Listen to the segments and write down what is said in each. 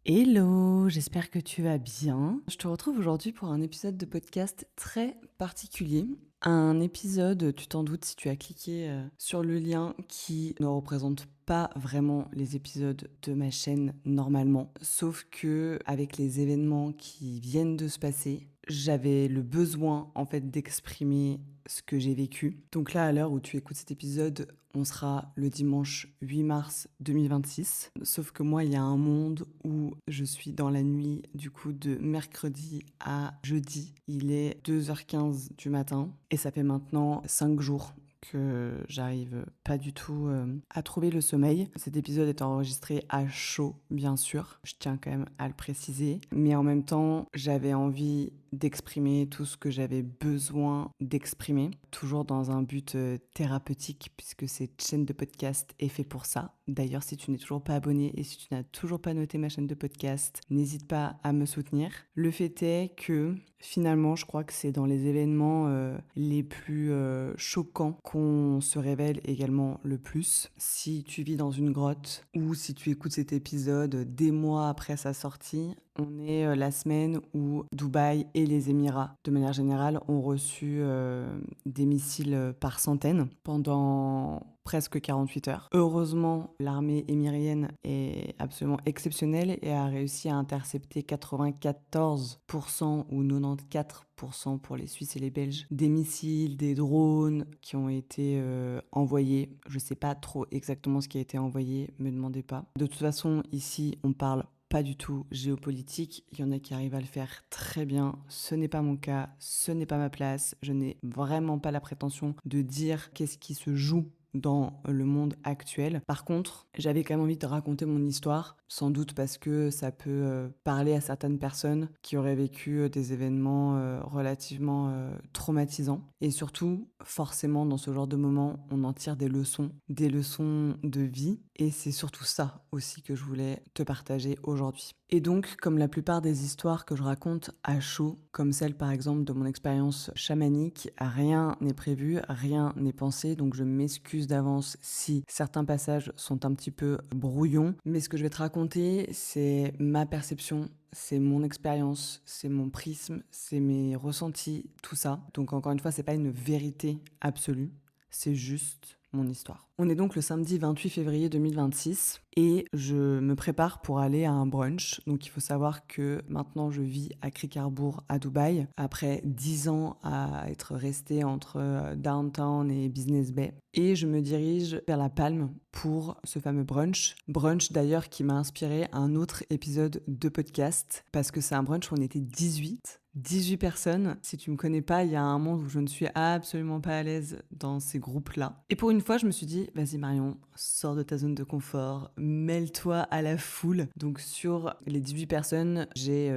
Hello, j'espère que tu vas bien. Je te retrouve aujourd'hui pour un épisode de podcast très particulier. Un épisode, tu t'en doutes si tu as cliqué sur le lien, qui ne représente pas vraiment les épisodes de ma chaîne normalement. Sauf que avec les événements qui viennent de se passer, j'avais le besoin en fait d'exprimer ce que j'ai vécu. Donc là, à l'heure où tu écoutes cet épisode, on sera le dimanche 8 mars 2026. Sauf que moi, il y a un monde où je suis dans la nuit du coup de mercredi à jeudi. Il est 2h15 du matin et ça fait maintenant 5 jours que j'arrive pas du tout à trouver le sommeil. Cet épisode est enregistré à chaud, bien sûr. Je tiens quand même à le préciser. Mais en même temps, j'avais envie d'exprimer tout ce que j'avais besoin d'exprimer, toujours dans un but thérapeutique, puisque cette chaîne de podcast est faite pour ça. D'ailleurs, si tu n'es toujours pas abonné et si tu n'as toujours pas noté ma chaîne de podcast, n'hésite pas à me soutenir. Le fait est que finalement, je crois que c'est dans les événements les plus choquants qu'on se révèle également le plus. Si tu vis dans une grotte ou si tu écoutes cet épisode des mois après sa sortie, on est la semaine où Dubaï et les Émirats, de manière générale, ont reçu des missiles par centaines pendant presque 48 heures. Heureusement, l'armée émirienne est absolument exceptionnelle et a réussi à intercepter 94% ou 94% pour les Suisses et les Belges des missiles, des drones qui ont été envoyés. Je ne sais pas trop exactement ce qui a été envoyé, me demandez pas. De toute façon, ici, on parle pas du tout géopolitique. Il y en a qui arrivent à le faire très bien. Ce n'est pas mon cas, ce n'est pas ma place. Je n'ai vraiment pas la prétention de dire qu'est-ce qui se joue dans le monde actuel. Par contre, j'avais quand même envie de raconter mon histoire, sans doute parce que ça peut parler à certaines personnes qui auraient vécu des événements relativement traumatisants. Et surtout, forcément, dans ce genre de moment, on en tire des leçons de vie. Et c'est surtout ça aussi que je voulais te partager aujourd'hui. Et donc, comme la plupart des histoires que je raconte à chaud, comme celle par exemple de mon expérience chamanique, rien n'est prévu, rien n'est pensé, donc je m'excuse d'avance si certains passages sont un petit peu brouillons. Mais ce que je vais te raconter, c'est ma perception, c'est mon expérience, c'est mon prisme, c'est mes ressentis, tout ça. Donc encore une fois, c'est pas une vérité absolue, c'est juste mon histoire. On est donc le samedi 28 février 2026 et je me prépare pour aller à un brunch. Donc il faut savoir que maintenant je vis à Cricarbourg à Dubaï après 10 ans à être restée entre Downtown et Business Bay. Et je me dirige vers la Palme pour ce fameux brunch. Brunch d'ailleurs qui m'a inspiré un autre épisode de podcast parce que c'est un brunch où on était 18 personnes. Si tu me connais pas, il y a un monde où je ne suis absolument pas à l'aise dans ces groupes-là. Et pour une fois, je me suis dit, vas-y Marion, sors de ta zone de confort, mêle-toi à la foule. Donc sur les 18 personnes, j'ai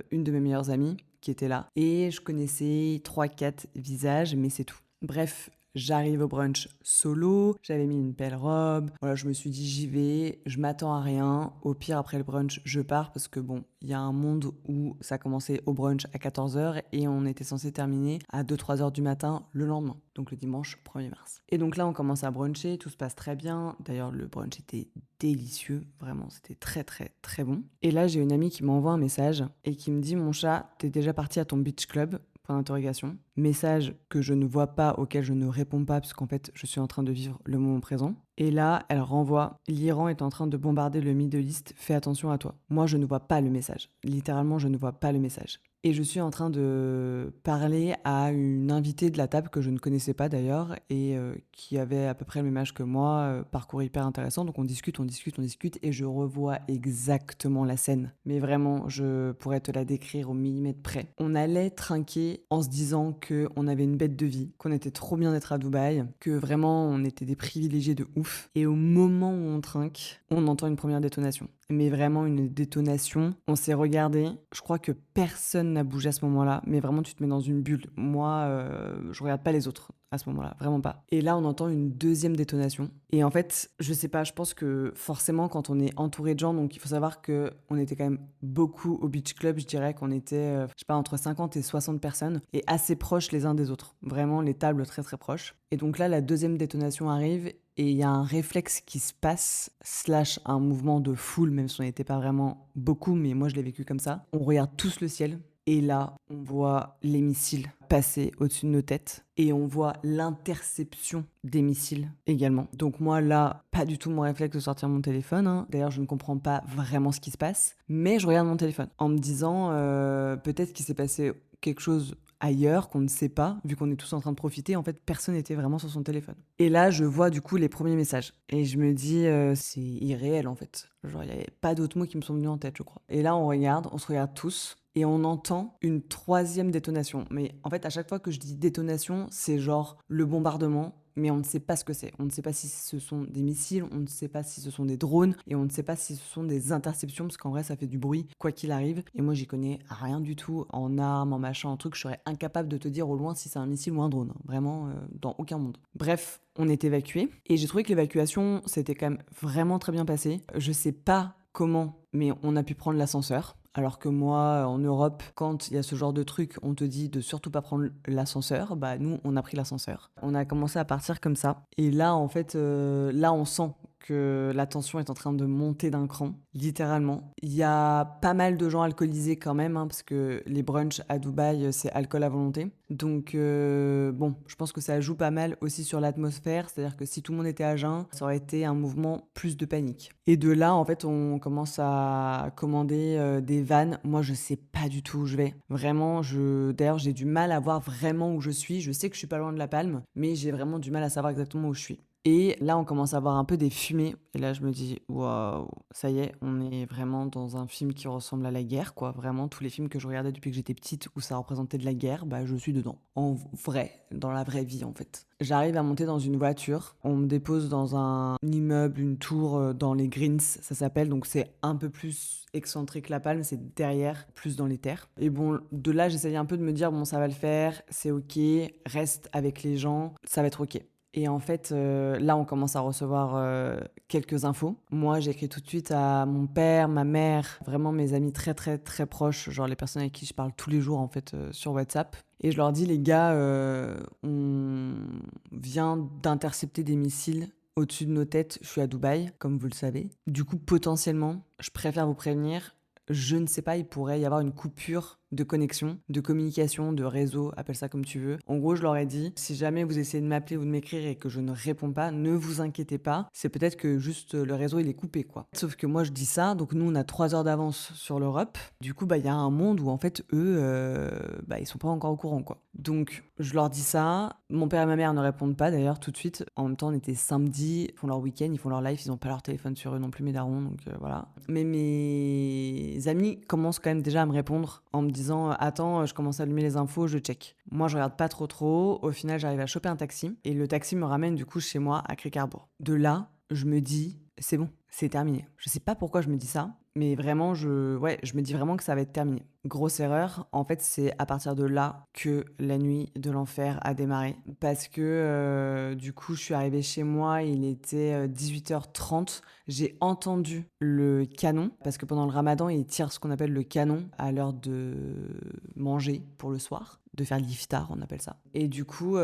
une de mes meilleures amies qui était là. Et je connaissais 3-4 visages, mais c'est tout. Bref, j'arrive au brunch solo, j'avais mis une belle robe, voilà, je me suis dit j'y vais, je m'attends à rien, au pire après le brunch je pars parce que bon, il y a un monde où ça commençait au brunch à 14h et on était censé terminer à 2-3 heures du matin le lendemain, donc le dimanche 1er mars. Et donc là on commence à bruncher, tout se passe très bien, d'ailleurs le brunch était délicieux, vraiment c'était très très très bon. Et là j'ai une amie qui m'envoie un message et qui me dit mon chat, t'es déjà parti à ton beach club ? Point d'interrogation. Message que je ne vois pas, auquel je ne réponds pas, parce qu'en fait, je suis en train de vivre le moment présent. Et là, elle renvoie, l'Iran est en train de bombarder le Middle East, fais attention à toi. Moi, je ne vois pas le message. Littéralement, je ne vois pas le message. Et je suis en train de parler à une invitée de la table que je ne connaissais pas d'ailleurs et qui avait à peu près le même âge que moi, parcours hyper intéressant. Donc on discute et je revois exactement la scène. Mais vraiment, je pourrais te la décrire au millimètre près. On allait trinquer en se disant qu'on avait une bête de vie, qu'on était trop bien d'être à Dubaï, que vraiment on était des privilégiés de ouf. Et au moment où on trinque, on entend une première détonation. Mais vraiment une détonation. On s'est regardé. Je crois que personne n'a bougé à ce moment-là. Mais vraiment, tu te mets dans une bulle. Moi, je regarde pas les autres à ce moment-là. Vraiment pas. Et là, on entend une deuxième détonation. Et en fait, je sais pas, je pense que forcément, quand on est entouré de gens, donc il faut savoir qu'on était quand même beaucoup au beach club. Je dirais qu'on était, je sais pas, entre 50 et 60 personnes. Et assez proches les uns des autres. Vraiment, les tables très très proches. Et donc là, la deuxième détonation arrive et il y a un réflexe qui se passe, slash un mouvement de foule, même si on n'était pas vraiment beaucoup, mais moi je l'ai vécu comme ça. On regarde tous le ciel et là, on voit les missiles passer au-dessus de nos têtes et on voit l'interception des missiles également. Donc moi là, pas du tout mon réflexe de sortir mon téléphone, hein. D'ailleurs, je ne comprends pas vraiment ce qui se passe, mais je regarde mon téléphone en me disant peut-être qu'il s'est passé quelque chose ailleurs qu'on ne sait pas, vu qu'on est tous en train de profiter. En fait, personne n'était vraiment sur son téléphone. Et là, je vois du coup les premiers messages et je me dis c'est irréel en fait. Genre, il n'y avait pas d'autres mots qui me sont venus en tête, je crois. Et là, on se regarde tous et on entend une troisième détonation. Mais en fait, à chaque fois que je dis détonation, c'est genre le bombardement, mais on ne sait pas ce que c'est. On ne sait pas si ce sont des missiles, on ne sait pas si ce sont des drones, et on ne sait pas si ce sont des interceptions, parce qu'en vrai, ça fait du bruit, quoi qu'il arrive. Et moi, j'y connais rien du tout en armes, en machin, en truc. Je serais incapable de te dire au loin si c'est un missile ou un drone. Vraiment, dans aucun monde. Bref, on est évacué, et j'ai trouvé que l'évacuation, c'était quand même vraiment très bien passé. Je sais pas comment, mais on a pu prendre l'ascenseur. Alors que moi, en Europe, quand il y a ce genre de truc, on te dit de surtout pas prendre l'ascenseur. Bah nous, on a pris l'ascenseur. On a commencé à partir comme ça. Et là, en fait, là, on sent que la tension est en train de monter d'un cran, littéralement. Il y a pas mal de gens alcoolisés quand même, hein, parce que les brunchs à Dubaï, c'est alcool à volonté. Donc, bon, je pense que ça joue pas mal aussi sur l'atmosphère. C'est-à-dire que si tout le monde était à jeun, ça aurait été un mouvement plus de panique. Et de là, en fait, on commence à commander des vannes. Moi, je sais pas du tout où je vais. Vraiment, d'ailleurs, j'ai du mal à voir vraiment où je suis. Je sais que je suis pas loin de La Palme, mais j'ai vraiment du mal à savoir exactement où je suis. Et là, on commence à voir un peu des fumées. Et là, je me dis, waouh, ça y est, on est vraiment dans un film qui ressemble à la guerre, quoi. Vraiment, tous les films que je regardais depuis que j'étais petite où ça représentait de la guerre, bah, je suis dedans. En vrai, dans la vraie vie, en fait. J'arrive à monter dans une voiture. On me dépose dans un immeuble, une tour dans les Greens, ça s'appelle. Donc, c'est un peu plus excentré que La Palme, c'est derrière, plus dans les terres. Et bon, de là, j'essayais un peu de me dire, bon, ça va le faire, c'est ok, reste avec les gens, ça va être ok. Et en fait, là, on commence à recevoir quelques infos. Moi, j'écris tout de suite à mon père, ma mère, vraiment mes amis très, très, très proches, genre les personnes avec qui je parle tous les jours, en fait, sur WhatsApp. Et je leur dis, les gars, on vient d'intercepter des missiles au-dessus de nos têtes. Je suis à Dubaï, comme vous le savez. Du coup, potentiellement, je préfère vous prévenir, je ne sais pas, il pourrait y avoir une coupure de connexion, de communication, de réseau, appelle ça comme tu veux. En gros, je leur ai dit, si jamais vous essayez de m'appeler ou de m'écrire et que je ne réponds pas, ne vous inquiétez pas, c'est peut-être que juste le réseau il est coupé, quoi. Sauf que moi je dis ça, donc nous on a 3 heures d'avance sur l'Europe. Du coup, bah il y a un monde où en fait eux, bah ils sont pas encore au courant, quoi. Donc je leur dis ça, mon père et ma mère ne répondent pas d'ailleurs tout de suite. En même temps, on était samedi, ils font leur week-end, ils font leur live, ils ont pas leur téléphone sur eux non plus, mes darons, donc voilà. Mais mes amis commencent quand même déjà à me répondre en me disant attends, je commence à allumer les infos, je check. Moi, je regarde pas trop. Au final, j'arrive à choper un taxi et le taxi me ramène du coup chez moi à Cricarbourg. De là, je me dis c'est bon, c'est terminé. Je sais pas pourquoi je me dis ça, mais vraiment, je me dis vraiment que ça va être terminé. Grosse erreur, en fait, c'est à partir de là que la nuit de l'enfer a démarré. Parce que du coup, je suis arrivée chez moi, il était 18h30. J'ai entendu le canon, parce que pendant le ramadan, ils tirent ce qu'on appelle le canon à l'heure de manger pour le soir. De faire l'iftar, on appelle ça. Et du coup,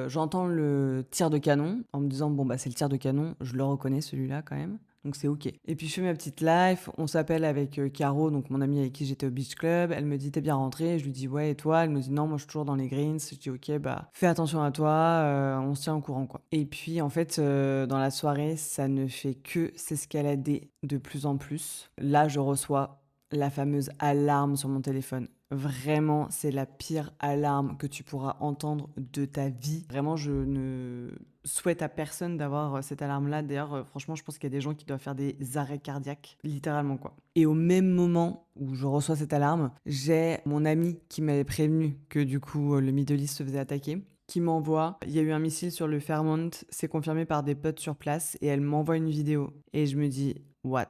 j'entends le tir de canon en me disant, bon, bah c'est le tir de canon, je le reconnais celui-là quand même. Donc c'est ok. Et puis je fais ma petite life, on s'appelle avec Caro, donc mon amie avec qui j'étais au beach club. Elle me dit t'es bien rentrée, je lui dis ouais et toi. Elle me dit non, moi je suis toujours dans les greens. Je dis ok, bah fais attention à toi, on se tient au courant quoi. Et puis en fait dans la soirée ça ne fait que s'escalader de plus en plus. Là je reçois la fameuse alarme sur mon téléphone. Vraiment, c'est la pire alarme que tu pourras entendre de ta vie. Vraiment, je ne souhaite à personne d'avoir cette alarme-là. D'ailleurs, franchement, je pense qu'il y a des gens qui doivent faire des arrêts cardiaques, littéralement, quoi. Et au même moment où je reçois cette alarme, j'ai mon ami qui m'avait prévenu que du coup, le Middle East se faisait attaquer, qui m'envoie, il y a eu un missile sur le Fairmont, c'est confirmé par des potes sur place, et elle m'envoie une vidéo. Et je me dis, what?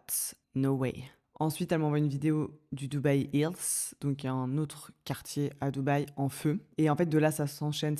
No way. Ensuite, elle m'envoie une vidéo du Dubai Hills, donc un autre quartier à Dubaï en feu. Et en fait, de là, ça s'enchaîne.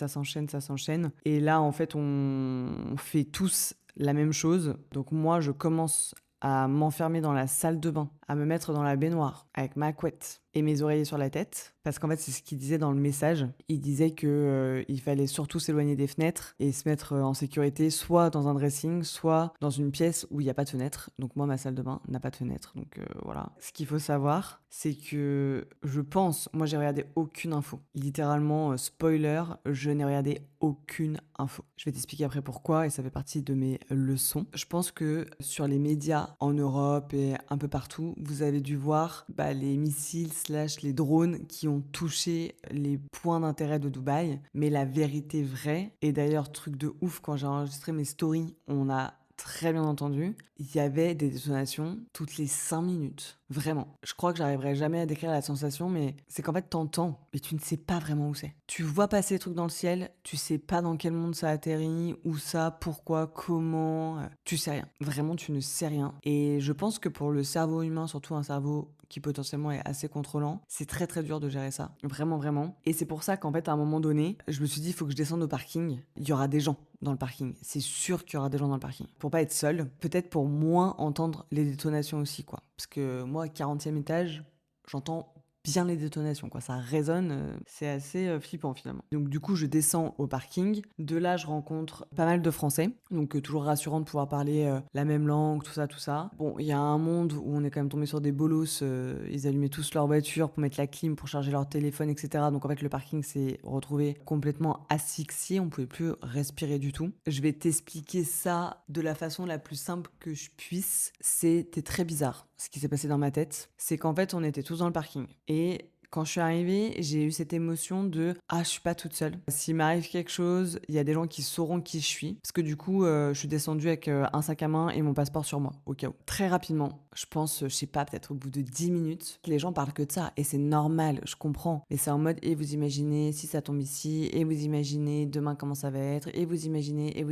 Et là, en fait, on fait tous la même chose. Donc moi, je commence à m'enfermer dans la salle de bain, à me mettre dans la baignoire avec ma couette et mes oreillers sur la tête, parce qu'en fait c'est ce qu'il disait dans le message. Il disait que il fallait surtout s'éloigner des fenêtres et se mettre en sécurité, soit dans un dressing, soit dans une pièce où il n'y a pas de fenêtre. Donc moi, ma salle de bain n'a pas de fenêtre, donc voilà. Ce qu'il faut savoir, c'est que je pense, moi j'ai regardé aucune info. Littéralement, spoiler, je n'ai regardé aucune info. Je vais t'expliquer après pourquoi et ça fait partie de mes leçons. Je pense que sur les médias en Europe et un peu partout, vous avez dû voir les missiles / les drones qui ont touché les points d'intérêt de Dubaï. Mais la vérité vraie, et d'ailleurs truc de ouf, quand j'ai enregistré mes stories, on a très bien entendu, il y avait des détonations toutes les 5 minutes. Vraiment. Je crois que j'arriverai jamais à décrire la sensation, mais c'est qu'en fait, t'entends, mais tu ne sais pas vraiment où c'est. Tu vois passer des trucs dans le ciel, tu sais pas dans quel monde ça atterrit, où ça, pourquoi, comment, tu sais rien. Vraiment, tu ne sais rien. Et je pense que pour le cerveau humain, surtout un cerveau qui potentiellement est assez contrôlant, c'est très très dur de gérer ça. Vraiment, vraiment. Et c'est pour ça qu'en fait, à un moment donné, je me suis dit, il faut que je descende au parking. Il y aura des gens dans le parking. C'est sûr qu'il y aura des gens dans le parking. Pour pas être seul, peut-être pour moins entendre les détonations aussi, quoi. Parce que moi, 40e étage, j'entends bien les détonations, quoi. Ça résonne, c'est assez flippant finalement. Donc du coup, je descends au parking. De là, je rencontre pas mal de Français. Donc toujours rassurant de pouvoir parler la même langue, tout ça, tout ça. Bon, il y a un monde où on est quand même tombé sur des bolos. Ils allumaient tous leur voiture pour mettre la clim, pour charger leur téléphone, etc. Donc en fait, le parking s'est retrouvé complètement asphyxié. On pouvait plus respirer du tout. Je vais t'expliquer ça de la façon la plus simple que je puisse. C'était très bizarre ce qui s'est passé dans ma tête. C'est qu'en fait, on était tous dans le parking. Et quand je suis arrivée, j'ai eu cette émotion de « Ah, je suis pas toute seule. S'il m'arrive quelque chose, il y a des gens qui sauront qui je suis. » Parce que du coup, je suis descendue avec un sac à main et mon passeport sur moi, au cas où. Très rapidement, je pense, je sais pas, peut-être au bout de 10 minutes, les gens parlent que de ça. Et c'est normal, je comprends. Mais c'est en mode « Et vous imaginez si ça tombe ici, et vous imaginez demain comment ça va être, et vous imaginez, et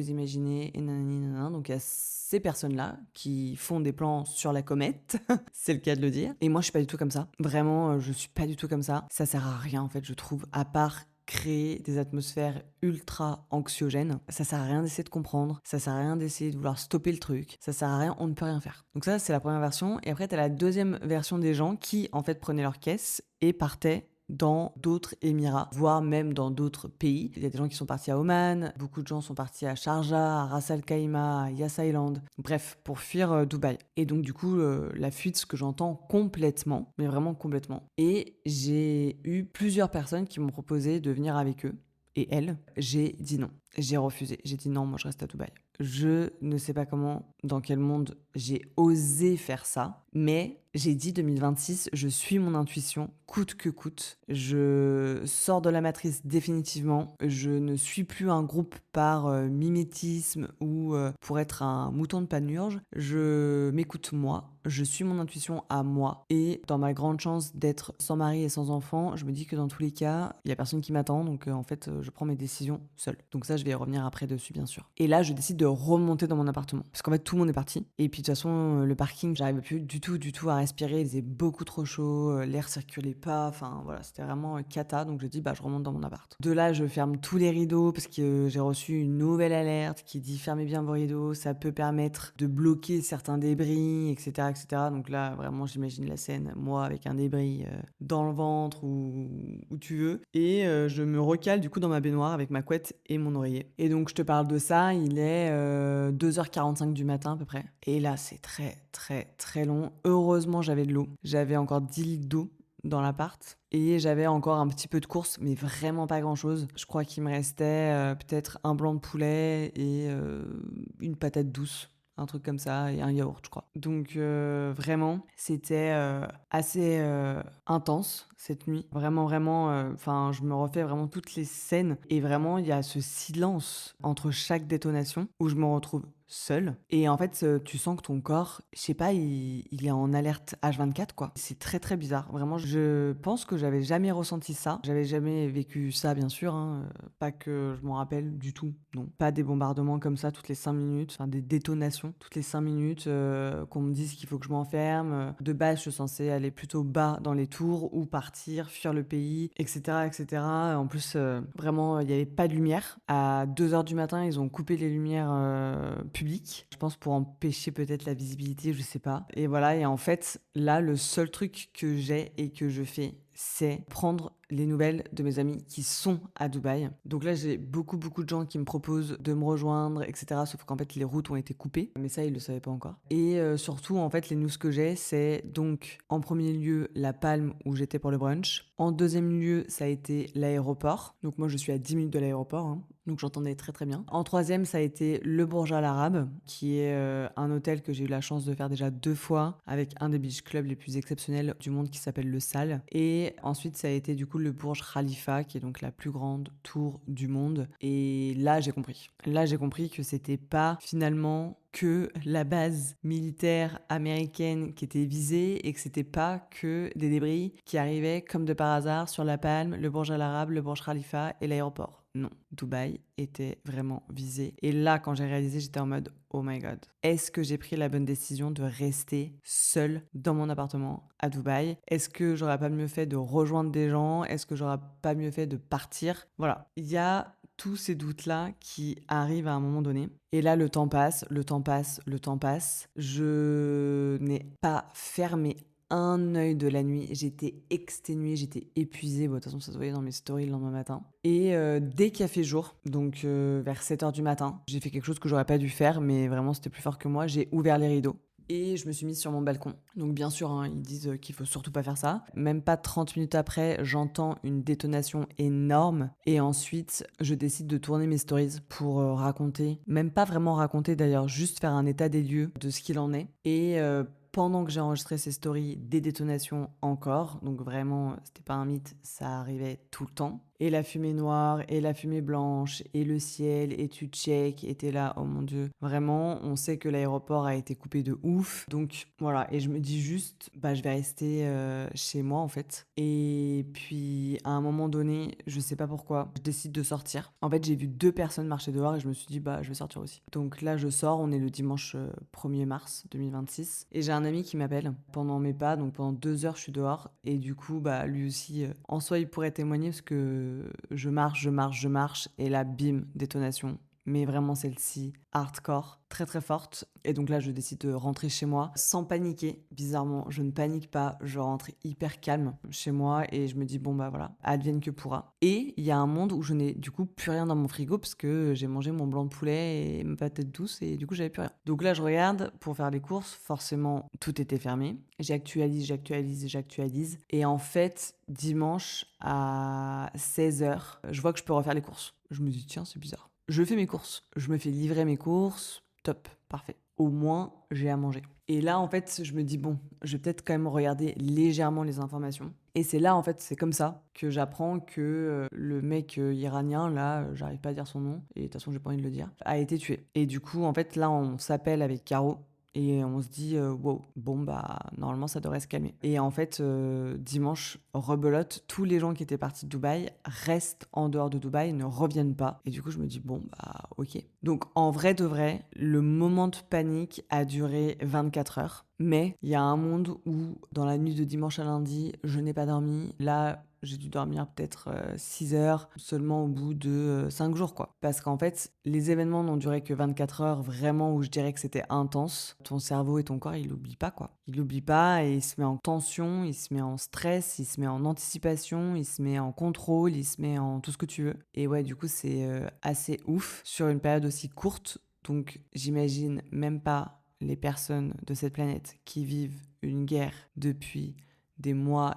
nanani, nanana. » Donc il y a ces personnes-là qui font des plans sur la comète, c'est le cas de le dire. Et moi, je suis pas du tout comme ça. Vraiment, je suis pas du tout comme ça. Ça sert à rien, en fait, je trouve, à part créer des atmosphères ultra anxiogènes. Ça sert à rien d'essayer de comprendre, ça sert à rien d'essayer de vouloir stopper le truc, ça sert à rien, on ne peut rien faire. Donc ça, c'est la première version. Et après, t'as la deuxième version des gens qui, en fait, prenaient leur caisse et partaient dans d'autres émirats, voire même dans d'autres pays. Il y a des gens qui sont partis à Oman, beaucoup de gens sont partis à Sharjah, à Ras Al Khaimah, à Yas Island, bref, pour fuir Dubaï. Et donc du coup, la fuite, ce que j'entends complètement, mais vraiment complètement. Et j'ai eu plusieurs personnes qui m'ont proposé de venir avec eux. Et elle, j'ai dit non. J'ai refusé. J'ai dit non, moi je reste à Dubaï. Je ne sais pas comment, dans quel monde j'ai osé faire ça, mais j'ai dit 2026, je suis mon intuition, coûte que coûte. Je sors de la matrice définitivement. Je ne suis plus un groupe par mimétisme ou pour être un mouton de panurge. Je m'écoute moi. Je suis mon intuition à moi. Et dans ma grande chance d'être sans mari et sans enfant, je me dis que dans tous les cas, il n'y a personne qui m'attend. Donc en fait, je prends mes décisions seule. Donc ça, je vais y revenir après dessus, bien sûr. Et là, je décide de remonter dans mon appartement. Parce qu'en fait, tout le monde est parti. Et puis de toute façon, le parking, j'arrivais plus du tout à respirer. Il faisait beaucoup trop chaud. L'air circulait pas. Enfin voilà, c'était vraiment cata. Donc je dis, je remonte dans mon appart. De là, je ferme tous les rideaux parce que j'ai reçu une nouvelle alerte qui dit fermez bien vos rideaux. Ça peut permettre de bloquer certains débris, etc. etc. Donc là, vraiment, j'imagine la scène, moi avec un débris dans le ventre ou où tu veux. Et je me recale du coup dans ma baignoire avec ma couette et mon oreiller. Et donc je te parle de ça, il est 2h45 du matin à peu près. Et là, c'est très très très long. Heureusement, j'avais de l'eau. J'avais encore 10 litres d'eau dans l'appart. Et j'avais encore un petit peu de course, mais vraiment pas grand-chose. Je crois qu'il me restait peut-être un blanc de poulet et une patate douce. Un truc comme ça, et un yaourt, je crois. Donc vraiment, c'était assez intense cette nuit. Vraiment, vraiment, enfin, je me refais vraiment toutes les scènes. Et vraiment, il y a ce silence entre chaque détonation où je me retrouve seule. Et en fait, tu sens que ton corps, je sais pas, il est en alerte H24, quoi. C'est très, très bizarre. Vraiment, je pense que j'avais jamais ressenti ça. J'avais jamais vécu ça, bien sûr, hein. Pas que je m'en rappelle du tout, non. Pas des bombardements comme ça toutes les 5 minutes, enfin des détonations toutes les 5 minutes, qu'on me dise qu'il faut que je m'enferme. De base, je suis censée aller plutôt bas dans les tours ou partir, fuir le pays, etc., etc. En plus, vraiment, il n'y avait pas de lumière. À 2h du matin, ils ont coupé les lumières public. Je pense pour empêcher peut-être la visibilité, je sais pas. Et voilà, et en fait, là, le seul truc que j'ai et que je fais, c'est prendre les nouvelles de mes amis qui sont à Dubaï. Donc là, j'ai beaucoup de gens qui me proposent de me rejoindre, etc. Sauf qu'en fait, les routes ont été coupées. Mais ça, ils le savaient pas encore. Et surtout, en fait, les news que j'ai, c'est donc en premier lieu la Palme où j'étais pour le brunch. En deuxième lieu, ça a été l'aéroport. Donc moi, je suis à 10 minutes de l'aéroport, hein. Donc j'entendais très bien. En troisième, ça a été le Burj Al Arab, qui est un hôtel que j'ai eu la chance de faire déjà 2 fois avec un des beach clubs les plus exceptionnels du monde qui s'appelle le Sal. Et ensuite, ça a été du coup le Burj Khalifa, qui est donc la plus grande tour du monde. Et là, j'ai compris. Là, j'ai compris que c'était pas finalement que la base militaire américaine qui était visée et que c'était pas que des débris qui arrivaient comme de par hasard sur la Palme, le Burj Al Arab, le Burj Khalifa et l'aéroport. Non, Dubaï était vraiment visé. Et là, quand j'ai réalisé, j'étais en mode oh my god. Est-ce que j'ai pris la bonne décision de rester seule dans mon appartement à Dubaï? Est-ce que j'aurais pas mieux fait de rejoindre des gens? Est-ce que j'aurais pas mieux fait de partir? Voilà. Il y a tous ces doutes-là qui arrivent à un moment donné. Et là, le temps passe. Je n'ai pas fermé un œil de la nuit. J'étais exténuée, j'étais épuisée. Bon, de toute façon, ça se voyait dans mes stories le lendemain matin. Et dès qu'il a fait jour, donc vers 7h du matin, j'ai fait quelque chose que j'aurais pas dû faire, mais vraiment, c'était plus fort que moi. J'ai ouvert les rideaux. Et je me suis mise sur mon balcon. Donc bien sûr, hein, ils disent qu'il faut surtout pas faire ça. Même pas 30 minutes après, j'entends une détonation énorme. Et ensuite, je décide de tourner mes stories pour raconter. Même pas vraiment raconter d'ailleurs, juste faire un état des lieux de ce qu'il en est. Et pendant que j'ai enregistré ces stories, des détonations encore. Donc vraiment, c'était pas un mythe, ça arrivait tout le temps. Et la fumée noire, et la fumée blanche, et le ciel, et tu check, et t'es là, oh mon Dieu. Vraiment, on sait que l'aéroport a été coupé de ouf. Donc voilà, et je me dis juste, bah je vais rester chez moi en fait. Et puis à un moment donné, je sais pas pourquoi, je décide de sortir. En fait, j'ai vu 2 personnes marcher dehors et je me suis dit, bah je vais sortir aussi. Donc là, je sors, on est le dimanche 1er mars 2026. Et j'ai un ami qui m'appelle pendant mes pas, donc pendant 2 heures, je suis dehors. Et du coup, bah lui aussi, en soi, il pourrait témoigner parce que je marche, et là, bim, détonation. Mais vraiment celle-ci, hardcore, très forte. Et donc là, je décide de rentrer chez moi sans paniquer. Bizarrement, je ne panique pas. Je rentre hyper calme chez moi et je me dis, bon bah voilà, advienne que pourra. Et il y a un monde où je n'ai du coup plus rien dans mon frigo parce que j'ai mangé mon blanc de poulet et ma patate douce et du coup, j'avais plus rien. Donc là, je regarde pour faire les courses. Forcément, tout était fermé. J'actualise. Et en fait, dimanche à 16h, je vois que je peux refaire les courses. Je me dis, tiens, c'est bizarre. Je fais mes courses. Je me fais livrer mes courses. Top, parfait. Au moins, j'ai à manger. Et là, en fait, je me dis, bon, je vais peut-être quand même regarder légèrement les informations. Et c'est là, en fait, c'est comme ça que j'apprends que le mec iranien, là, j'arrive pas à dire son nom, et de toute façon, j'ai pas envie de le dire, a été tué. Et du coup, en fait, là, on s'appelle avec Caro. Et on se dit, wow, bon, bah, normalement, ça devrait se calmer. Et en fait, dimanche, rebelote, tous les gens qui étaient partis de Dubaï restent en dehors de Dubaï, ne reviennent pas. Et du coup, je me dis, bon, bah, ok. Donc, en vrai de vrai, le moment de panique a duré 24 heures. Mais il y a un monde où, dans la nuit de dimanche à lundi, je n'ai pas dormi. Là, j'ai dû dormir peut-être 6 heures seulement au bout de 5 jours, quoi. Parce qu'en fait, les événements n'ont duré que 24 heures, vraiment, où je dirais que c'était intense. Ton cerveau et ton corps, il l'oublie pas, quoi. Il l'oublie pas et il se met en tension, il se met en stress, il se met en anticipation, il se met en contrôle, il se met en tout ce que tu veux. Et ouais, du coup, c'est assez ouf sur une période aussi courte. Donc, j'imagine même pas les personnes de cette planète qui vivent une guerre depuis des mois,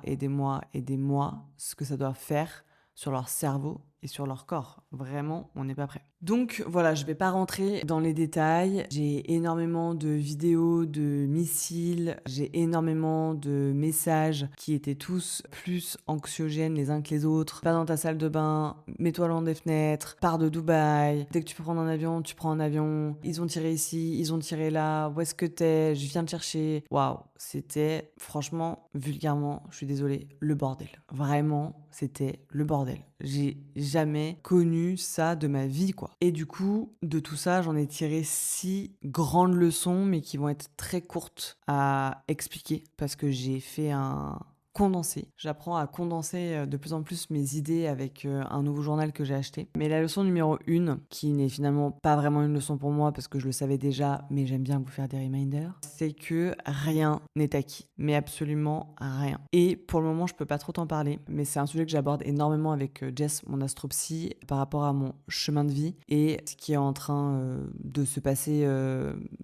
ce que ça doit faire sur leur cerveau et sur leur corps. Vraiment, on n'est pas prêt. Donc voilà, je vais pas rentrer dans les détails. J'ai énormément de vidéos de missiles, j'ai énormément de messages qui étaient tous plus anxiogènes les uns que les autres. Pas dans ta salle de bain, mets-toi loin des fenêtres, pars de Dubaï. Dès que tu peux prendre un avion, tu prends un avion. Ils ont tiré ici, ils ont tiré là. Où est-ce que t'es? Je viens te chercher. Waouh, c'était franchement, vulgairement, je suis désolée, le bordel. Vraiment, c'était le bordel. J'ai jamais connu ça de ma vie, quoi. Et du coup, de tout ça, j'en ai tiré 6 grandes leçons, mais qui vont être très courtes à expliquer, parce que j'ai fait un condenser. J'apprends à condenser de plus en plus mes idées avec un nouveau journal que j'ai acheté. Mais la leçon numéro 1, qui n'est finalement pas vraiment une leçon pour moi parce que je le savais déjà, mais j'aime bien vous faire des reminders, c'est que rien n'est acquis. Mais absolument rien. Et pour le moment, je peux pas trop t'en parler, mais c'est un sujet que j'aborde énormément avec Jess, mon astropsy, par rapport à mon chemin de vie et ce qui est en train de se passer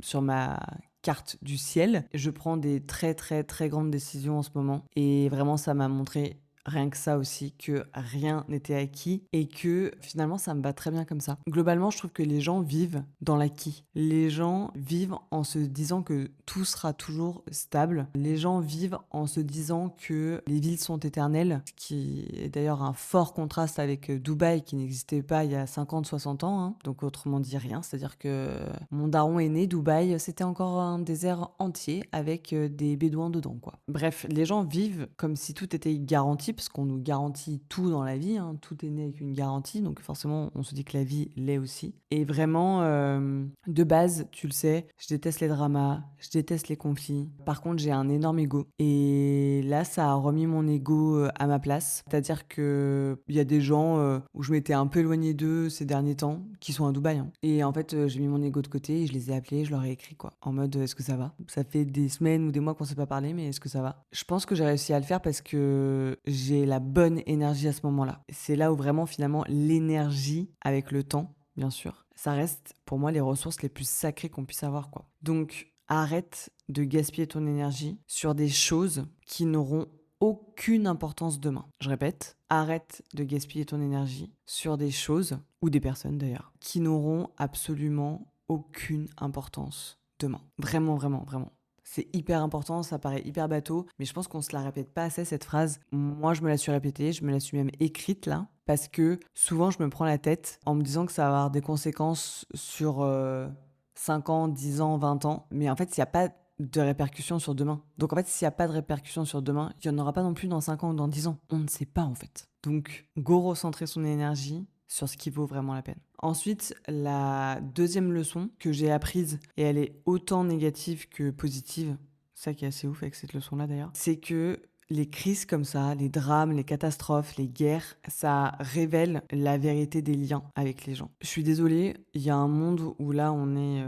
sur ma carte du ciel. Je prends des très très très grandes décisions en ce moment et vraiment ça m'a montré rien que ça aussi, que rien n'était acquis et que finalement ça me va très bien comme ça. Globalement, je trouve que les gens vivent dans l'acquis. Les gens vivent en se disant que tout sera toujours stable. Les gens vivent en se disant que les villes sont éternelles, ce qui est d'ailleurs un fort contraste avec Dubaï qui n'existait pas il y a 50, 60 ans. Hein. Donc autrement dit rien, c'est-à-dire que mon daron est né, Dubaï, c'était encore un désert entier avec des bédouins dedans, quoi. Bref, les gens vivent comme si tout était garanti, parce qu'on nous garantit tout dans la vie, hein. Tout est né avec une garantie, donc forcément on se dit que la vie l'est aussi. Et vraiment, de base, tu le sais, je déteste les dramas, je déteste les conflits. Par contre, j'ai un énorme ego. Et là, ça a remis mon ego à ma place. C'est-à-dire qu'il y a des gens où je m'étais un peu éloignée d'eux ces derniers temps, qui sont à Dubaï. Hein. Et en fait, j'ai mis mon ego de côté et je les ai appelés, je leur ai écrit quoi. En mode, est-ce que ça va? Ça fait des semaines ou des mois qu'on s'est pas parlé, mais est-ce que ça va? Je pense que j'ai réussi à le faire parce que j'ai la bonne énergie à ce moment-là. C'est là où vraiment, finalement, l'énergie avec le temps, bien sûr, ça reste pour moi les ressources les plus sacrées qu'on puisse avoir, quoi. Donc, arrête de gaspiller ton énergie sur des choses qui n'auront aucune importance demain. Je répète, arrête de gaspiller ton énergie sur des choses, ou des personnes d'ailleurs, qui n'auront absolument aucune importance demain. Vraiment, vraiment, vraiment. C'est hyper important, ça paraît hyper bateau, mais je pense qu'on se la répète pas assez cette phrase. Moi, je me la suis répétée, je me la suis même écrite là, parce que souvent je me prends la tête en me disant que ça va avoir des conséquences sur 5 ans, 10 ans, 20 ans, mais en fait, il n'y a pas de répercussions sur demain. Donc en fait, s'il n'y a pas de répercussions sur demain, il n'y en aura pas non plus dans 5 ans ou dans 10 ans. On ne sait pas en fait. Donc, go recentrer son énergie sur ce qui vaut vraiment la peine. Ensuite, la deuxième leçon que j'ai apprise, et elle est autant négative que positive, ça qui est assez ouf avec cette leçon-là d'ailleurs, c'est que les crises comme ça, les drames, les catastrophes, les guerres, ça révèle la vérité des liens avec les gens. Je suis désolée, il y a un monde où là on est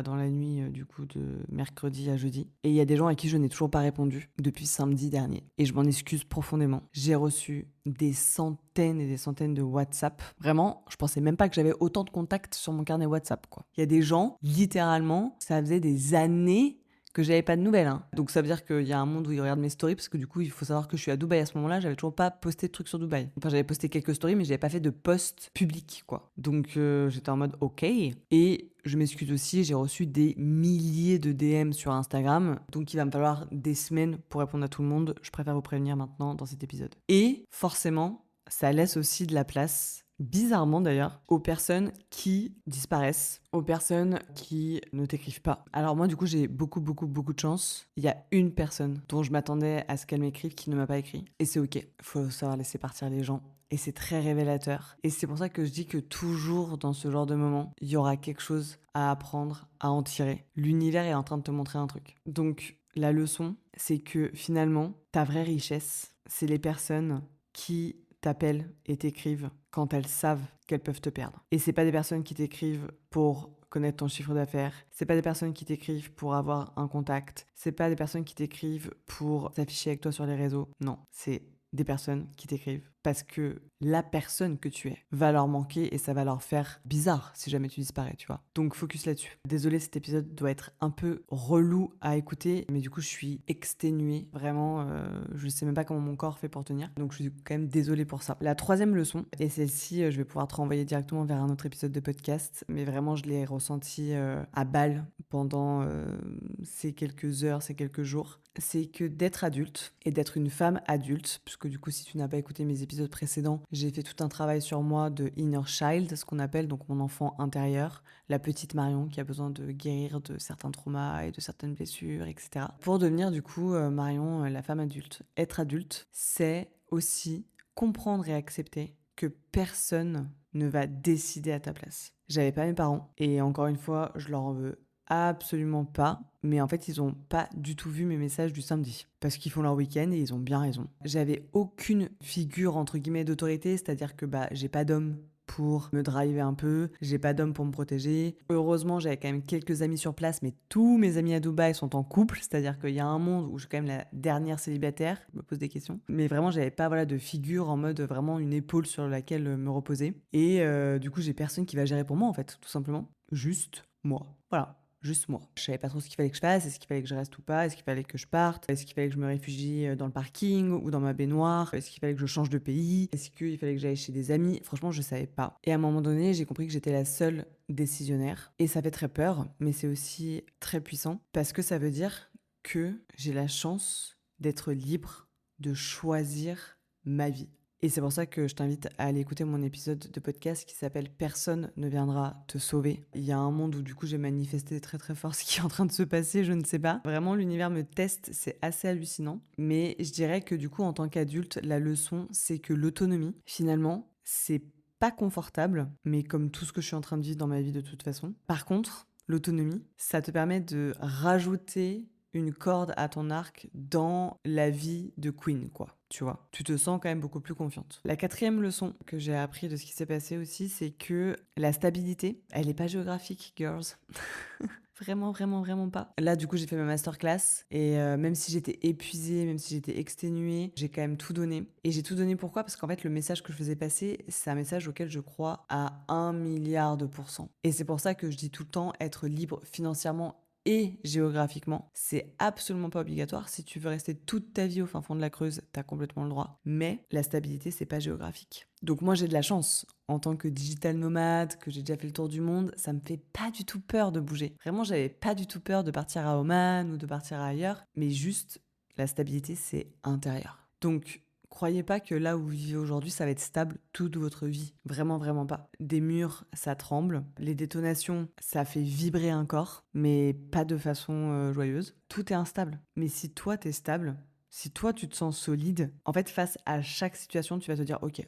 dans la nuit du coup de mercredi à jeudi. Et il y a des gens à qui je n'ai toujours pas répondu depuis samedi dernier. Et je m'en excuse profondément. J'ai reçu des centaines et des centaines de WhatsApp. Vraiment, je pensais même pas que j'avais autant de contacts sur mon carnet WhatsApp, quoi. Il y a des gens, littéralement, ça faisait des années que j'avais pas de nouvelles. Hein. Donc ça veut dire qu'il y a un monde où ils regardent mes stories, parce que du coup, il faut savoir que je suis à Dubaï à ce moment-là, j'avais toujours pas posté de trucs sur Dubaï. Enfin, j'avais posté quelques stories, mais j'avais pas fait de post public, quoi. Donc j'étais en mode OK. Et je m'excuse aussi, j'ai reçu des milliers de DM sur Instagram, donc il va me falloir des semaines pour répondre à tout le monde. Je préfère vous prévenir maintenant dans cet épisode. Et forcément, ça laisse aussi de la place, bizarrement d'ailleurs, aux personnes qui disparaissent, aux personnes qui ne t'écrivent pas. Alors moi du coup j'ai beaucoup de chance. Il y a une personne dont je m'attendais à ce qu'elle m'écrive qui ne m'a pas écrit. Et c'est ok, faut savoir laisser partir les gens. Et c'est très révélateur. Et c'est pour ça que je dis que toujours dans ce genre de moment, il y aura quelque chose à apprendre, à en tirer. L'univers est en train de te montrer un truc. Donc la leçon, c'est que finalement, ta vraie richesse, c'est les personnes qui t'appellent et t'écrivent quand elles savent qu'elles peuvent te perdre. Et c'est pas des personnes qui t'écrivent pour connaître ton chiffre d'affaires, c'est pas des personnes qui t'écrivent pour avoir un contact, c'est pas des personnes qui t'écrivent pour s'afficher avec toi sur les réseaux. Non, c'est des personnes qui t'écrivent parce que la personne que tu es va leur manquer et ça va leur faire bizarre si jamais tu disparais, tu vois. Donc focus là-dessus. Désolée, cet épisode doit être un peu relou à écouter, mais du coup je suis exténuée, vraiment, je sais même pas comment mon corps fait pour tenir, donc je suis quand même désolée pour ça. La troisième leçon, et celle-ci je vais pouvoir te renvoyer directement vers un autre épisode de podcast, mais vraiment je l'ai ressenti à balle pendant ces quelques heures, ces quelques jours, c'est que d'être adulte et d'être une femme adulte, puisque du coup si tu n'as pas écouté mes épisodes précédents, j'ai fait tout un travail sur moi de inner child, ce qu'on appelle donc mon enfant intérieur, la petite Marion qui a besoin de guérir de certains traumas et de certaines blessures, etc. Pour devenir du coup Marion, la femme adulte. Être adulte, c'est aussi comprendre et accepter que personne ne va décider à ta place. J'avais pas mes parents et encore une fois, je leur en veux absolument pas. Mais en fait, ils ont pas du tout vu mes messages du samedi. Parce qu'ils font leur week-end et ils ont bien raison. J'avais aucune figure, entre guillemets, d'autorité. C'est-à-dire que j'ai pas d'homme pour me driver un peu, j'ai pas d'homme pour me protéger. Heureusement, j'avais quand même quelques amis sur place, mais tous mes amis à Dubaï sont en couple, c'est-à-dire qu'il y a un monde où je suis quand même la dernière célibataire, je me pose des questions. Mais vraiment, j'avais pas de figure en mode vraiment une épaule sur laquelle me reposer. Et du coup, j'ai personne qui va gérer pour moi en fait, tout simplement. Juste moi. Voilà. Juste moi. Je savais pas trop ce qu'il fallait que je fasse, est-ce qu'il fallait que je reste ou pas, est-ce qu'il fallait que je parte, est-ce qu'il fallait que je me réfugie dans le parking ou dans ma baignoire, est-ce qu'il fallait que je change de pays, est-ce qu'il fallait que j'aille chez des amis. Franchement, je savais pas. Et à un moment donné, j'ai compris que j'étais la seule décisionnaire. Et ça fait très peur, mais c'est aussi très puissant parce que ça veut dire que j'ai la chance d'être libre, de choisir ma vie. Et c'est pour ça que je t'invite à aller écouter mon épisode de podcast qui s'appelle Personne ne viendra te sauver. Il y a un monde où du coup j'ai manifesté très très fort ce qui est en train de se passer, je ne sais pas. Vraiment l'univers me teste, c'est assez hallucinant. Mais je dirais que du coup en tant qu'adulte, la leçon c'est que l'autonomie, finalement, c'est pas confortable, mais comme tout ce que je suis en train de vivre dans ma vie de toute façon. Par contre, l'autonomie, ça te permet de rajouter une corde à ton arc dans la vie de Queen, quoi. Tu vois, tu te sens quand même beaucoup plus confiante. La quatrième leçon que j'ai appris de ce qui s'est passé aussi, c'est que la stabilité, elle n'est pas géographique, girls. Vraiment, vraiment, vraiment pas. Là, du coup, j'ai fait ma masterclass et même si j'étais épuisée, même si j'étais exténuée, j'ai quand même tout donné. Et j'ai tout donné pourquoi? Parce qu'en fait, le message que je faisais passer, c'est un message auquel je crois à 1 milliard %. Et c'est pour ça que je dis tout le temps être libre financièrement et géographiquement. C'est absolument pas obligatoire. Si tu veux rester toute ta vie au fin fond de la Creuse, t'as complètement le droit. Mais la stabilité, c'est pas géographique. Donc moi, j'ai de la chance. En tant que digital nomade, que j'ai déjà fait le tour du monde, ça me fait pas du tout peur de bouger. Vraiment, j'avais pas du tout peur de partir à Oman ou de partir ailleurs. Mais juste, la stabilité, c'est intérieur. Donc, croyez pas que là où vous vivez aujourd'hui, ça va être stable toute votre vie. Vraiment, vraiment pas. Des murs, ça tremble. Les détonations, ça fait vibrer un corps, mais pas de façon joyeuse. Tout est instable. Mais si toi, t'es stable, si toi, tu te sens solide, en fait, face à chaque situation, tu vas te dire, ok,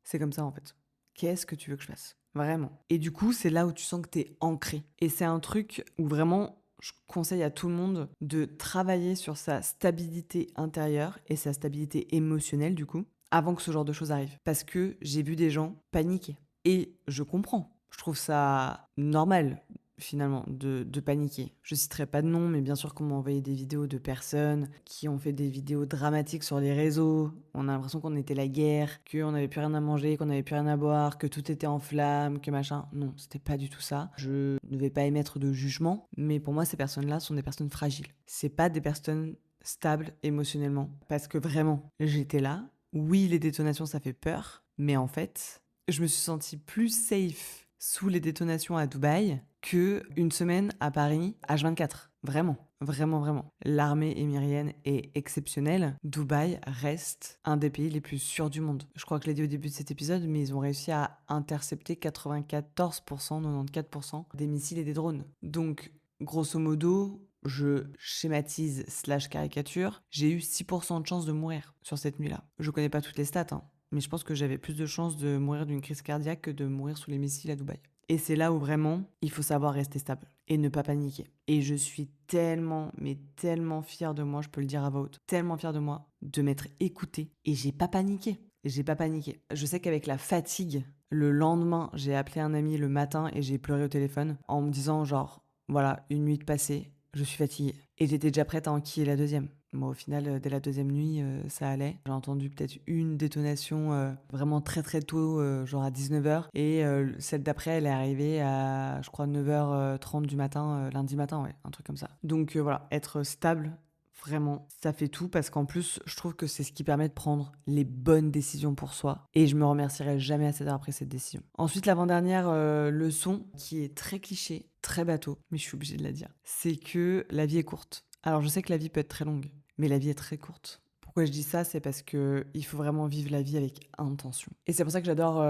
c'est comme ça en fait. Qu'est-ce que tu veux que je fasse? Vraiment. Et du coup, c'est là où tu sens que t'es ancré. Et c'est un truc où vraiment, je conseille à tout le monde de travailler sur sa stabilité intérieure et sa stabilité émotionnelle du coup, avant que ce genre de choses arrive. Parce que j'ai vu des gens paniquer. Et je comprends. Je trouve ça normal finalement de paniquer. Je citerai pas de nom, mais bien sûr qu'on m'a envoyé des vidéos de personnes qui ont fait des vidéos dramatiques sur les réseaux. On a l'impression qu'on était la guerre, qu'on n'avait plus rien à manger, qu'on n'avait plus rien à boire, que tout était en flammes, que machin. Non, c'était pas du tout ça. Je ne vais pas émettre de jugement, mais pour moi, ces personnes-là sont des personnes fragiles. C'est pas des personnes stables émotionnellement. Parce que vraiment, j'étais là. Oui, les détonations, ça fait peur, mais en fait, je me suis sentie plus safe sous les détonations à Dubaï que une semaine à Paris, H24. Vraiment, vraiment, vraiment. L'armée émirienne est exceptionnelle. Dubaï reste un des pays les plus sûrs du monde. Je crois que je l'ai dit au début de cet épisode, mais ils ont réussi à intercepter 94%, 94% des missiles et des drones. Donc, grosso modo, je schématise / caricature, j'ai eu 6% de chance de mourir sur cette nuit-là. Je connais pas toutes les stats, hein, mais je pense que j'avais plus de chances de mourir d'une crise cardiaque que de mourir sous les missiles à Dubaï. Et c'est là où vraiment, il faut savoir rester stable et ne pas paniquer. Et je suis tellement, mais tellement fière de moi, je peux le dire à voix haute, tellement fière de moi de m'être écoutée. Et j'ai pas paniqué. J'ai pas paniqué. Je sais qu'avec la fatigue, le lendemain, j'ai appelé un ami le matin et j'ai pleuré au téléphone en me disant genre, voilà, une nuit de passée, je suis fatiguée. Et j'étais déjà prête à enquiller la deuxième. Moi, au final, dès la deuxième nuit, ça allait. J'ai entendu peut-être une détonation vraiment très très tôt, genre à 19h. Et celle d'après, elle est arrivée à, je crois, 9h30 du matin, lundi matin, ouais, un truc comme ça. Donc voilà, être stable, vraiment, ça fait tout parce qu'en plus, je trouve que c'est ce qui permet de prendre les bonnes décisions pour soi. Et je me remercierai jamais assez tard après cette décision. Ensuite, l'avant-dernière leçon, qui est très cliché, très bateau, mais je suis obligée de la dire, c'est que la vie est courte. Alors je sais que la vie peut être très longue, mais la vie est très courte. Pourquoi je dis ça? C'est parce que il faut vraiment vivre la vie avec intention. Et c'est pour ça que j'adore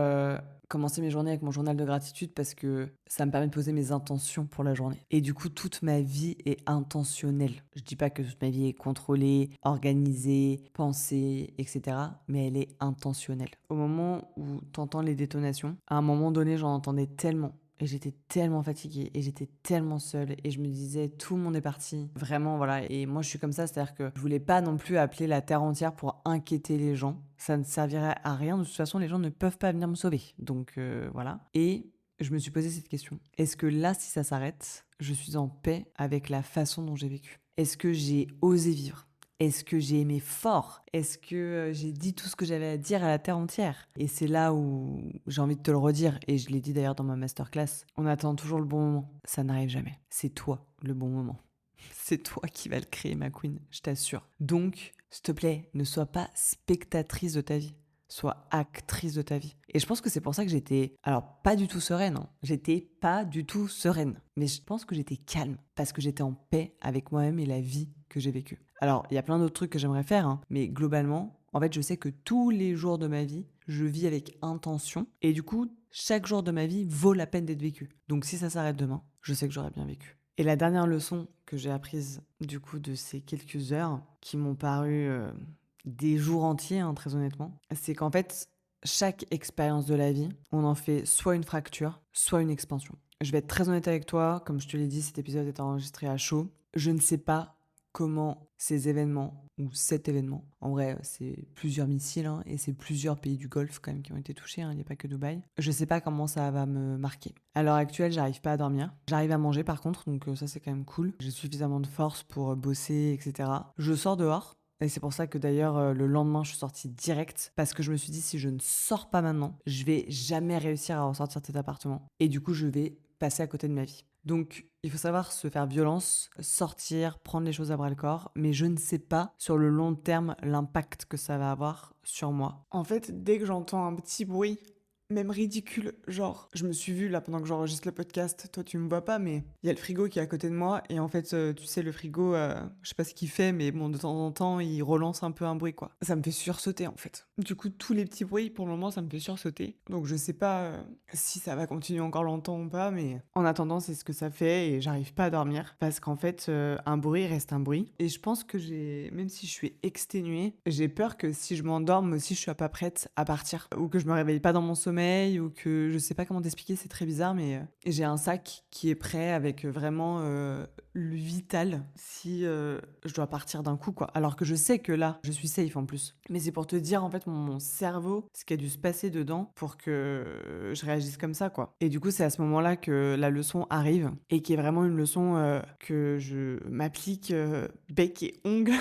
commencer mes journées avec mon journal de gratitude parce que ça me permet de poser mes intentions pour la journée. Et du coup, toute ma vie est intentionnelle. Je dis pas que toute ma vie est contrôlée, organisée, pensée, etc. Mais elle est intentionnelle. Au moment où t'entends les détonations, à un moment donné, j'en entendais tellement. et j'étais tellement fatiguée et j'étais tellement seule et je me disais tout le monde est parti. Vraiment, voilà. Et moi, je suis comme ça, c'est-à-dire que je voulais pas non plus appeler la terre entière pour inquiéter les gens. Ça ne servirait à rien. De toute façon, les gens ne peuvent pas venir me sauver. Donc, voilà. Et je me suis posé cette question. Est-ce que là, si ça s'arrête, je suis en paix avec la façon dont j'ai vécu? Est-ce que j'ai osé vivre? Est-ce que j'ai aimé fort? Est-ce que j'ai dit tout ce que j'avais à dire à la terre entière? Et c'est là où j'ai envie de te le redire, et je l'ai dit d'ailleurs dans ma masterclass, on attend toujours le bon moment. Ça n'arrive jamais. C'est toi le bon moment. C'est toi qui vas le créer, ma queen, je t'assure. Donc, s'il te plaît, ne sois pas spectatrice de ta vie. Sois actrice de ta vie. Et je pense que c'est pour ça que j'étais, alors pas du tout sereine, hein. J'étais pas du tout sereine. Mais je pense que j'étais calme, parce que j'étais en paix avec moi-même et la vie que j'ai vécue. Alors, il y a plein d'autres trucs que j'aimerais faire, hein, mais globalement, en fait, je sais que tous les jours de ma vie, je vis avec intention. Et du coup, chaque jour de ma vie vaut la peine d'être vécu. Donc si ça s'arrête demain, je sais que j'aurais bien vécu. Et la dernière leçon que j'ai apprise du coup de ces quelques heures qui m'ont paru des jours entiers, hein, très honnêtement, c'est qu'en fait, chaque expérience de la vie, on en fait soit une fracture, soit une expansion. Je vais être très honnête avec toi, comme je te l'ai dit, cet épisode est enregistré à chaud. Je ne sais pas comment ces événements, ou cet événement, en vrai c'est plusieurs missiles, hein, et c'est plusieurs pays du Golfe quand même qui ont été touchés, hein, il n'y a pas que Dubaï. Je sais pas comment ça va me marquer. À l'heure actuelle, j'arrive pas à dormir. J'arrive à manger par contre, donc ça c'est quand même cool. J'ai suffisamment de force pour bosser, etc. Je sors dehors. Et c'est pour ça que d'ailleurs, le lendemain, je suis sortie direct. Parce que je me suis dit, si je ne sors pas maintenant, je vais jamais réussir à ressortir de cet appartement. Et du coup, je vais passer à côté de ma vie. Donc, il faut savoir se faire violence, sortir, prendre les choses à bras le corps, mais je ne sais pas sur le long terme l'impact que ça va avoir sur moi. En fait, dès que j'entends un petit bruit, même ridicule, genre, je me suis vue là pendant que j'enregistre le podcast, toi tu me vois pas, mais il y a le frigo qui est à côté de moi, et en fait, tu sais, le frigo, je sais pas ce qu'il fait, mais bon, de temps en temps, il relance un peu un bruit, quoi. Ça me fait sursauter, en fait. Du coup, tous les petits bruits, pour le moment, ça me fait sursauter. Donc, je sais pas si ça va continuer encore longtemps ou pas, mais en attendant, c'est ce que ça fait, et j'arrive pas à dormir, parce qu'en fait, un bruit reste un bruit. Et je pense que même si je suis exténuée, j'ai peur que si je m'endorme aussi, je sois pas prête à partir, ou que je me réveille pas dans mon sommeil, ou que je sais pas comment t'expliquer, c'est très bizarre, mais j'ai un sac qui est prêt avec vraiment le vital si je dois partir d'un coup, quoi. Alors que je sais que là, je suis safe en plus. Mais c'est pour te dire, en fait, mon cerveau, ce qui a dû se passer dedans pour que je réagisse comme ça, quoi. Et du coup, c'est à ce moment-là que la leçon arrive, et qui est vraiment une leçon que je m'applique bec et ongles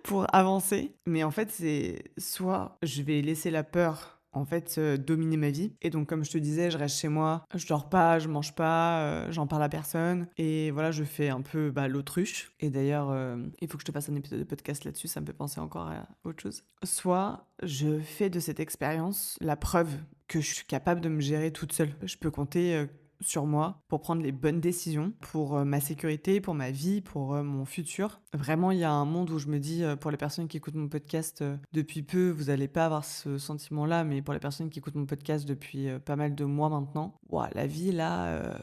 pour avancer. Mais en fait, c'est soit je vais laisser la peur en fait dominer ma vie, et donc comme je te disais, je reste chez moi, je dors pas, je mange pas, j'en parle à personne, et voilà, je fais un peu l'autruche. Et d'ailleurs, il faut que je te fasse un épisode de podcast là-dessus, ça me fait penser encore à autre chose. Soit je fais de cette expérience la preuve que je suis capable de me gérer toute seule. Je peux compter sur moi pour prendre les bonnes décisions pour ma sécurité, pour ma vie, pour mon futur. Vraiment, il y a un monde où je me dis, pour les personnes qui écoutent mon podcast depuis peu, vous n'allez pas avoir ce sentiment-là, mais pour les personnes qui écoutent mon podcast depuis pas mal de mois maintenant, ouah, la vie là,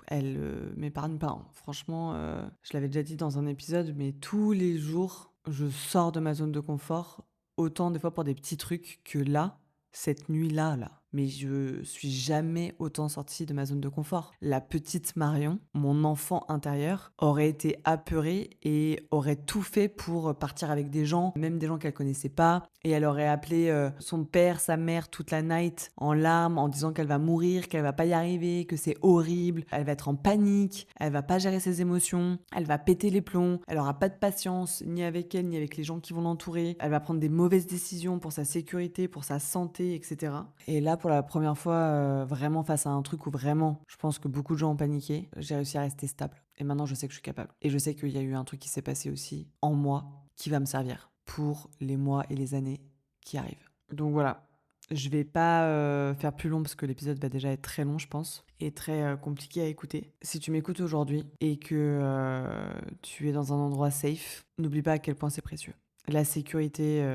elle m'épargne pas, hein. Franchement, je l'avais déjà dit dans un épisode, mais tous les jours, je sors de ma zone de confort, autant des fois pour des petits trucs que là, cette nuit-là, là. Mais je suis jamais autant sortie de ma zone de confort. La petite Marion, mon enfant intérieur, aurait été apeurée et aurait tout fait pour partir avec des gens, même des gens qu'elle connaissait pas. Et elle aurait appelé son père, sa mère toute la night en larmes, en disant qu'elle va mourir, qu'elle va pas y arriver, que c'est horrible. Elle va être en panique, elle va pas gérer ses émotions, elle va péter les plombs, elle aura pas de patience, ni avec elle, ni avec les gens qui vont l'entourer. Elle va prendre des mauvaises décisions pour sa sécurité, pour sa santé, etc. Et là, pour la première fois, vraiment face à un truc où vraiment, je pense que beaucoup de gens ont paniqué, j'ai réussi à rester stable. Et maintenant, je sais que je suis capable. Et je sais qu'il y a eu un truc qui s'est passé aussi en moi qui va me servir pour les mois et les années qui arrivent. Donc voilà, je vais pas faire plus long parce que l'épisode va déjà être très long, je pense, et très compliqué à écouter. Si tu m'écoutes aujourd'hui et que tu es dans un endroit safe, n'oublie pas à quel point c'est précieux. La sécurité,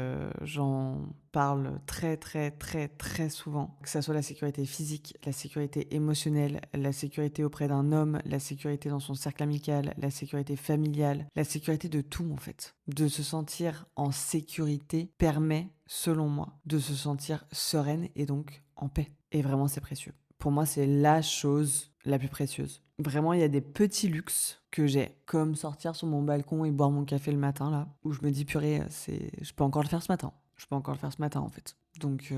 j'en parle très très très très souvent. Que ça soit la sécurité physique, la sécurité émotionnelle, la sécurité auprès d'un homme, la sécurité dans son cercle amical, la sécurité familiale, la sécurité de tout en fait. De se sentir en sécurité permet, selon moi, de se sentir sereine et donc en paix. Et vraiment c'est précieux. pour moi, c'est la chose la plus précieuse. Vraiment, il y a des petits luxes que j'ai, comme sortir sur mon balcon et boire mon café le matin, là, où je me dis, purée, je peux encore le faire ce matin. Je peux encore le faire ce matin, en fait. Donc,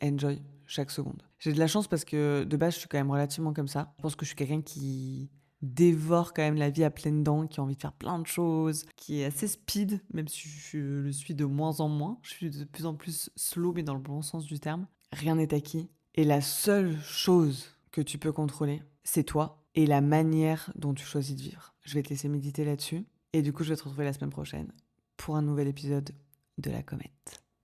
enjoy chaque seconde. J'ai de la chance parce que, de base, je suis quand même relativement comme ça. Je pense que je suis quelqu'un qui dévore quand même la vie à pleines dents, qui a envie de faire plein de choses, qui est assez speed, même si je le suis de moins en moins. Je suis de plus en plus slow, mais dans le bon sens du terme. Rien n'est acquis. Et la seule chose que tu peux contrôler, c'est toi et la manière dont tu choisis de vivre. Je vais te laisser méditer là-dessus. Et du coup, je vais te retrouver la semaine prochaine pour un nouvel épisode de La Comète.